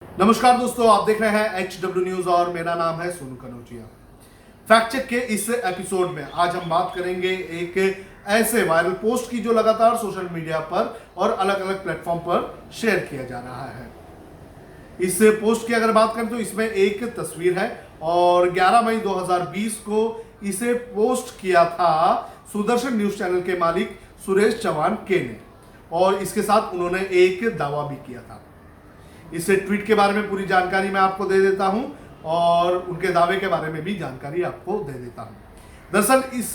नमस्कार दोस्तों, आप देख रहे हैं HW न्यूज और मेरा नाम है सोनू कनौजिया। फैक्ट चेक के इस एपिसोड में आज हम बात करेंगे एक ऐसे वायरल पोस्ट की जो लगातार सोशल मीडिया पर और अलग अलग प्लेटफॉर्म पर शेयर किया जा रहा है। इस पोस्ट की अगर बात करें तो इसमें एक तस्वीर है और 11 मई 2020 को इसे पोस्ट किया था सुदर्शन न्यूज चैनल के मालिक सुरेश चौहान के ने और इसके साथ उन्होंने एक दावा भी किया था। इस ट्वीट के बारे में पूरी जानकारी मैं आपको दे देता हूं और उनके दावे के बारे में भी जानकारी आपको दे देता हूं। दरअसल इस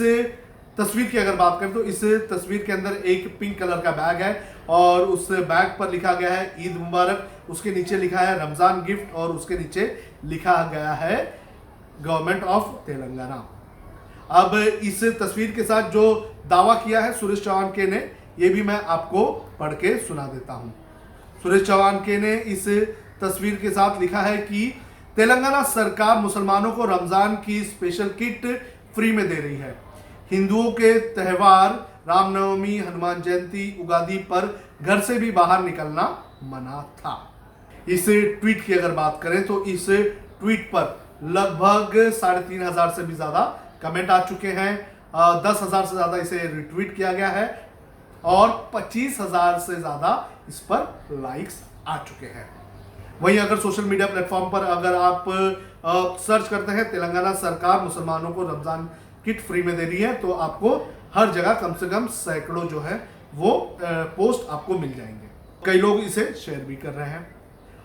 तस्वीर की अगर बात करें तो इस तस्वीर के अंदर एक पिंक कलर का बैग है और उस बैग पर लिखा गया है ईद मुबारक, उसके नीचे लिखा है रमजान गिफ्ट और उसके नीचे लिखा गया है गवर्नमेंट ऑफ तेलंगाना। अब इस तस्वीर के साथ जो दावा किया है सुरेश चौहान के ने, ये भी मैं आपको पढ़ के सुना देता हूं। सुरेश चौहान के ने इस तस्वीर के साथ लिखा है कि तेलंगाना सरकार मुसलमानों को रमजान की स्पेशल किट फ्री में दे रही है। हिंदुओं के त्योहार रामनवमी, हनुमान जयंती, उगादी पर घर से भी बाहर निकलना मना था। इस ट्वीट की अगर बात करें तो इस ट्वीट पर लगभग 3,500 से भी ज्यादा कमेंट आ चुके हैं। 10,000 से ज्यादा इसे रिट्वीट किया गया है और 25,000 से ज्यादा इस पर लाइक्स आ चुके हैं। वहीं अगर सोशल मीडिया प्लेटफॉर्म पर अगर आप सर्च करते हैं तेलंगाना सरकार मुसलमानों को रमजान किट फ्री में दे रही है तो आपको हर जगह कम से कम सैकड़ों जो है वो पोस्ट आपको मिल जाएंगे। कई लोग इसे शेयर भी कर रहे हैं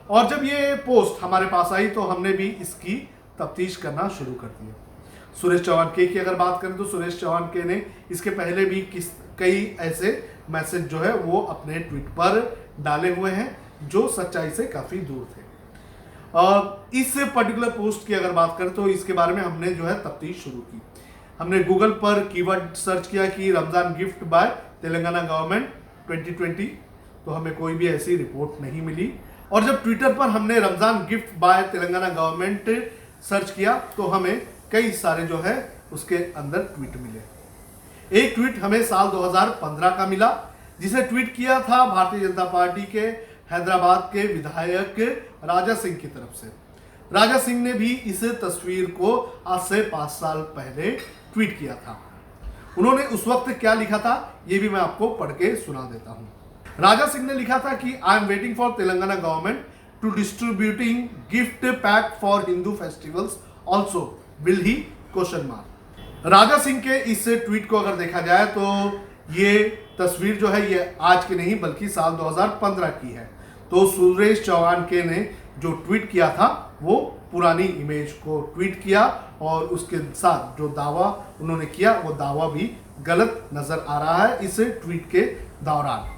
और जब ये पोस्ट हमारे पास आई तो हमने भी इसकी तफ्तीश करना शुरू कर दिया। सुरेश चौहान के की अगर बात करें तो सुरेश चौहान के ने इसके पहले भी कई ऐसे मैसेज जो है वो अपने ट्वीट पर डाले हुए हैं जो सच्चाई से काफी दूर थे। इस पर्टिकुलर पोस्ट की अगर बात करें तो इसके बारे में हमने जो है तफ्तीश शुरू की। हमने गूगल पर कीवर्ड सर्च किया कि Ramzan gift bye Telangana government 2020, तो हमें कोई भी ऐसी रिपोर्ट नहीं मिली। और जब ट्विटर पर हमने Ramzan gift bye Telangana government search किया तो हमें कई सारे जो है उसके अंदर ट्वीट मिले। एक ट्वीट हमें साल 2015 का मिला जिसे ट्वीट किया था भारतीय जनता पार्टी के हैदराबाद के विधायक राजा सिंह की तरफ से। राजा सिंह ने भी इस तस्वीर को आज से 5 साल पहले ट्वीट किया था। उन्होंने उस वक्त क्या लिखा था ये भी मैं आपको पढ़ के सुना देता हूं। राजा सिंह ने लिखा था कि I am waiting for Telangana government to distributing gift pack for Hindu festivals also will he question mark. Raja Singh के इस ट्वीट को अगर देखा जाए तो ये तस्वीर जो है ये आज की नहीं बल्कि साल 2015 की है। तो सुरेश चौहान के ने जो ट्वीट किया था वो पुरानी इमेज को ट्वीट किया और उसके साथ जो दावा उन्होंने किया वो दावा भी गलत नजर आ रहा है इस ट्वीट के दौरान।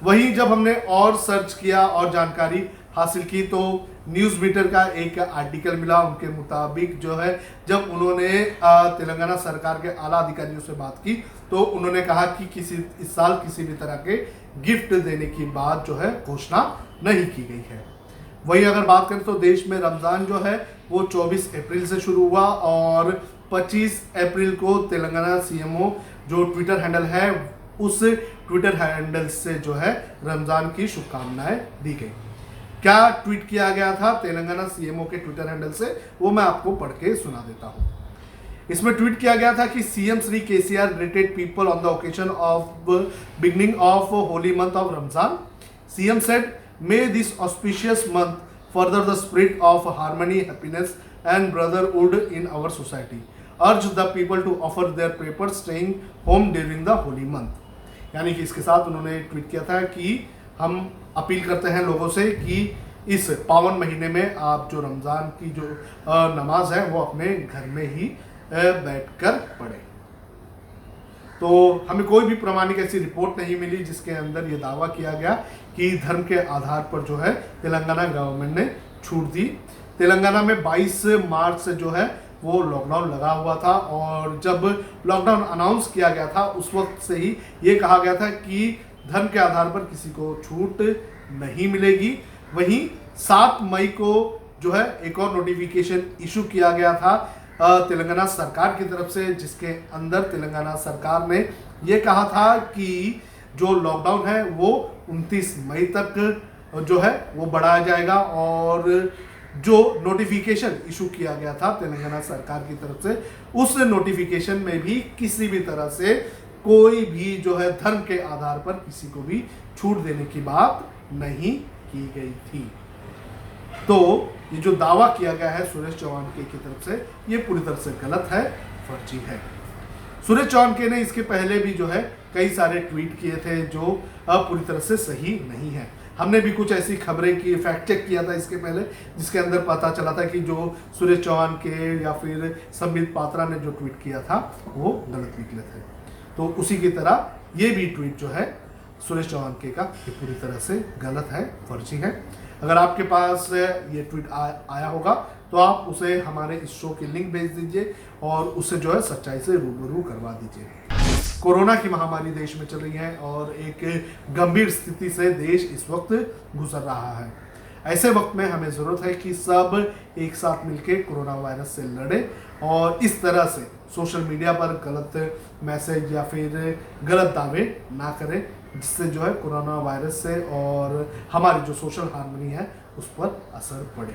वहीं जब हमने और सर्च किया और जानकारी हासिल की तो न्यूज़ मीटर का एक आर्टिकल मिला। उनके मुताबिक जो है जब उन्होंने तेलंगाना सरकार के आला अधिकारियों से बात की तो उन्होंने कहा कि इस साल किसी भी तरह के गिफ्ट देने की बात जो है घोषणा नहीं की गई है। वहीं अगर बात करें तो देश में रमज़ान जो है वो 24 अप्रैल से शुरू हुआ और 25 अप्रैल को तेलंगाना सीएमओ जो ट्विटर हैंडल है उस ट्विटर हैंडल से जो है रमज़ान की शुभकामनाएं दी गई। क्या ट्वीट किया गया था तेलंगाना सीएमओ के ट्विटर हैंडल से वो मैं आपको पढ़ के सुना देता हूं। इसमें ट्वीट किया गया था कि CM Shri KCR greeted people on the occasion of beginning of holy month of Ramzan. CM said may this auspicious month further the spirit of harmony, happiness and brotherhood in our society. Urged the people to offer their prayers staying home during the holy month. यानी कि इसके साथ उन्होंने tweet किया था कि हम appeal करते हैं लोगों से कि इस पावन महीने में आप जो रमज़ान की जो नमाज है वो अपने घर में ही बैठकर पढ़ें। तो हमें कोई भी प्रामाणिक ऐसी रिपोर्ट नहीं मिली जिसके अंदर ये दावा किया गया कि धर्म के आधार पर जो है तेलंगाना गवर्नमेंट ने छूट दी। तेलंगाना में 22 मार्च से जो है वो लॉकडाउन लगा हुआ था और जब लॉकडाउन अनाउंस किया गया था उस वक्त से ही ये कहा गया था कि धर्म के आधार पर किसी को छूट नहीं मिलेगी। वहीं 7 मई को जो है एक और नोटिफिकेशन इशू किया गया था तेलंगाना सरकार की तरफ से जिसके अंदर तेलंगाना सरकार ने ये कहा था कि जो लॉकडाउन है वो 29 मई तक जो है वो बढ़ाया जाएगा और जो नोटिफिकेशन इशू किया गया था तेलंगाना सरकार की तरफ से, उस नोटिफिकेशन में भी किसी भी तरह से कोई भी जो है धर्म के आधार पर किसी को भी छूट देने की बात नहीं की गई थी। तो ये जो दावा किया गया है सुरेश चौहान की तरफ से, ये पूरी तरह से गलत है, फर्जी है। सुरेश चौहान ने इसके पहले भी जो है कई सारे ट्वीट किए थे जो अब पूरी तरह से सही नहीं है। हमने भी कुछ ऐसी खबरें की, फैक्ट चेक किया था इसके पहले, जिसके अंदर पता चला था कि जो सुरेश चौहान के या फिर संबित पात्रा ने जो ट्वीट किया था वो गलत निकले थे। तो उसी की तरह ये भी ट्वीट जो है सुरेश चौहान का ये पूरी तरह से गलत है, फर्जी है। अगर आपके पास ये ट्वीट आया होगा तो आप उसे हमारे इस शो की लिंक भेज दीजिए और उससे जो है सच्चाई से रूबरू करवा दीजिए। कोरोना की महामारी देश में चल रही है और एक गंभीर स्थिति से देश इस वक्त गुजर रहा है। ऐसे वक्त में हमें ज़रूरत है कि सब एक साथ मिलकर कोरोना वायरस से लड़े और इस तरह से सोशल मीडिया पर गलत मैसेज या फिर गलत दावे ना करें, जिससे जो है कोरोना वायरस से और हमारी जो सोशल हार्मनी है उस पर असर पड़े।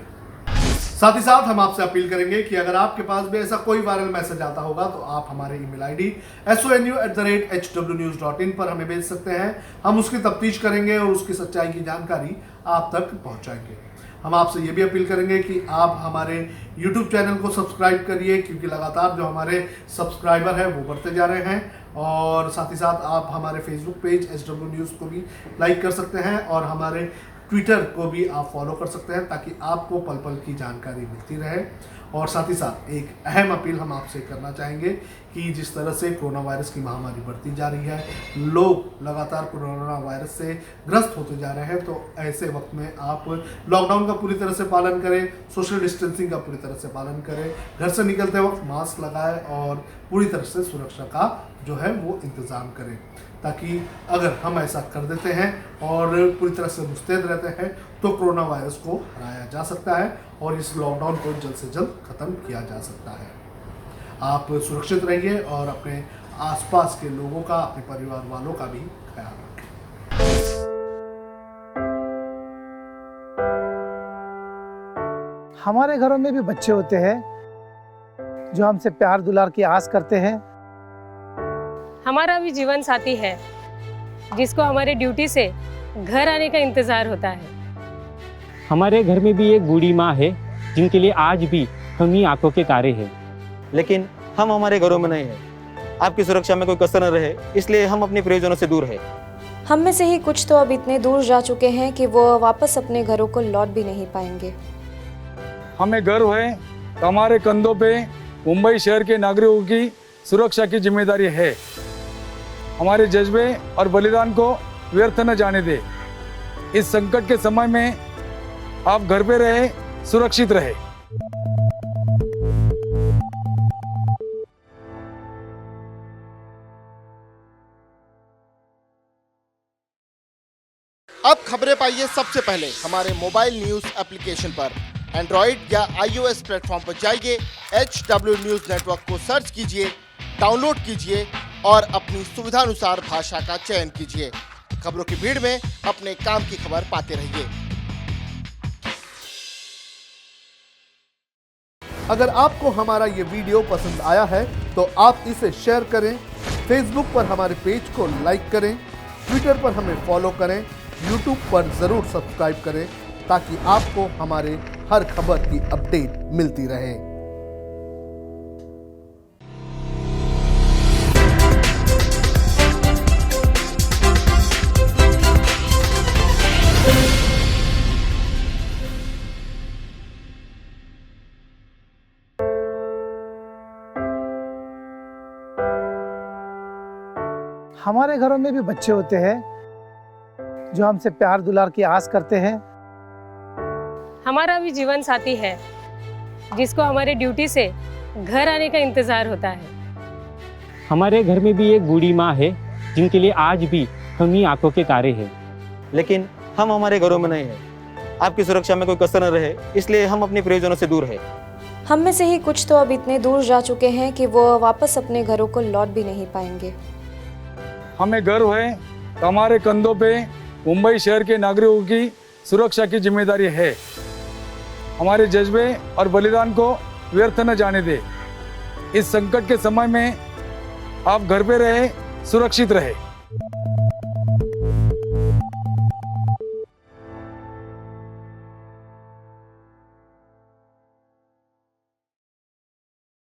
साथ ही साथ हम आपसे अपील करेंगे कि अगर आपके पास भी ऐसा कोई वायरल मैसेज आता होगा तो आप हमारे ईमेल आईडी sonu@hwnews.in पर हमें भेज सकते हैं। हम उसकी तफ्तीश करेंगे और उसकी सच्चाई की जानकारी आप तक पहुंचाएंगे। हम आपसे ये भी अपील करेंगे कि आप हमारे YouTube चैनल को सब्सक्राइब करिए, क्योंकि लगातार जो हमारे सब्सक्राइबर हैं वो बढ़ते जा रहे हैं। और साथ ही साथ आप हमारे फेसबुक पेज SW न्यूज़ को भी लाइक कर सकते हैं और हमारे ट्विटर को भी आप फॉलो कर सकते हैं, ताकि आपको पल पल की जानकारी मिलती रहे। और साथ ही साथ एक अहम अपील हम आपसे करना चाहेंगे कि जिस तरह से कोरोना वायरस की महामारी बढ़ती जा रही है, लोग लगातार कोरोना वायरस से ग्रस्त होते जा रहे हैं, तो ऐसे वक्त में आप लॉकडाउन का पूरी तरह से पालन करें, सोशल डिस्टेंसिंग का पूरी तरह से पालन करें, घर से निकलते वक्त मास्क लगाएं और पूरी तरह से सुरक्षा का जो है वो इंतज़ाम करें, ताकि अगर हम ऐसा कर देते हैं और पूरी तरह से मुस्तैद रहते हैं तो कोरोना वायरस को हराया जा सकता है और इस लॉकडाउन को जल्द से जल्द ख़त्म किया जा सकता है। आप सुरक्षित रहिए और अपने आसपास के लोगों का, अपने परिवार वालों का भी ख्याल रखें। हमारे घरों में भी बच्चे होते हैं जो हमसे प्यार दुलार की आस करते हैं। हमारा भी जीवन साथी है जिसको हमारे ड्यूटी से घर आने का इंतजार होता है। हमारे घर में भी एक बूढ़ी माँ है जिनके लिए आज भी हम ही आंखों के तारे हैं। लेकिन हम हमारे घरों में नहीं हैं। आपकी सुरक्षा में कोई कसर न रहे, इसलिए हम अपने प्रियजनों से दूर हैं। हम में से ही कुछ तो अब इतने दूर जा चुके हैं कि वो वापस अपने घरों को लौट भी नहीं पाएंगे। हमें गर्व है कि हमारे कंधों पे मुंबई शहर के नागरिकों की सुरक्षा की जिम्मेदारी है। हमारे जज्बे और बलिदान को व्यर्थ न जाने दे। इस संकट के समय में आप घर पे रहे, सुरक्षित रहे। अब खबरें पाइए सबसे पहले हमारे मोबाइल न्यूज एप्लीकेशन पर। एंड्रॉइड या iOS प्लेटफॉर्म पर जाइए, HW न्यूज नेटवर्क को सर्च कीजिए, डाउनलोड कीजिए और अपनी सुविधानुसार भाषा का चयन कीजिए। खबरों की भीड़ में अपने काम की खबर पाते रहिए। अगर आपको हमारा ये वीडियो पसंद आया है तो आप इसे शेयर करें, फेसबुक पर हमारे पेज को लाइक करें, ट्विटर पर हमें फॉलो करें, यूट्यूब पर ज़रूर सब्सक्राइब करें, ताकि आपको हमारे हर खबर की अपडेट मिलती रहे। हमारे घरों में भी बच्चे होते हैं जो हमसे प्यार दुलार की आस करते हैं। हमारा भी जीवन साथी है जिसको हमारे ड्यूटी से घर आने का इंतजार होता है। हमारे घर में भी एक बूढ़ी माँ है जिनके लिए आज भी हम ही आंखों के तारे हैं। लेकिन हम हमारे घरों में नहीं हैं। आपकी सुरक्षा में कोई कसर न रहे, इसलिए हम अपने प्रियजनों से दूर हैं। हम में से ही कुछ तो अब इतने दूर जा चुके हैं कि वो वापस अपने घरों को लौट भी नहीं पाएंगे। हमें गर्व है कि हमारे कंधों पे मुंबई शहर के नागरिकों की सुरक्षा की जिम्मेदारी है। हमारे जज्बे और बलिदान को व्यर्थ न जाने दे। इस संकट के समय में आप घर पे रहे, सुरक्षित रहे।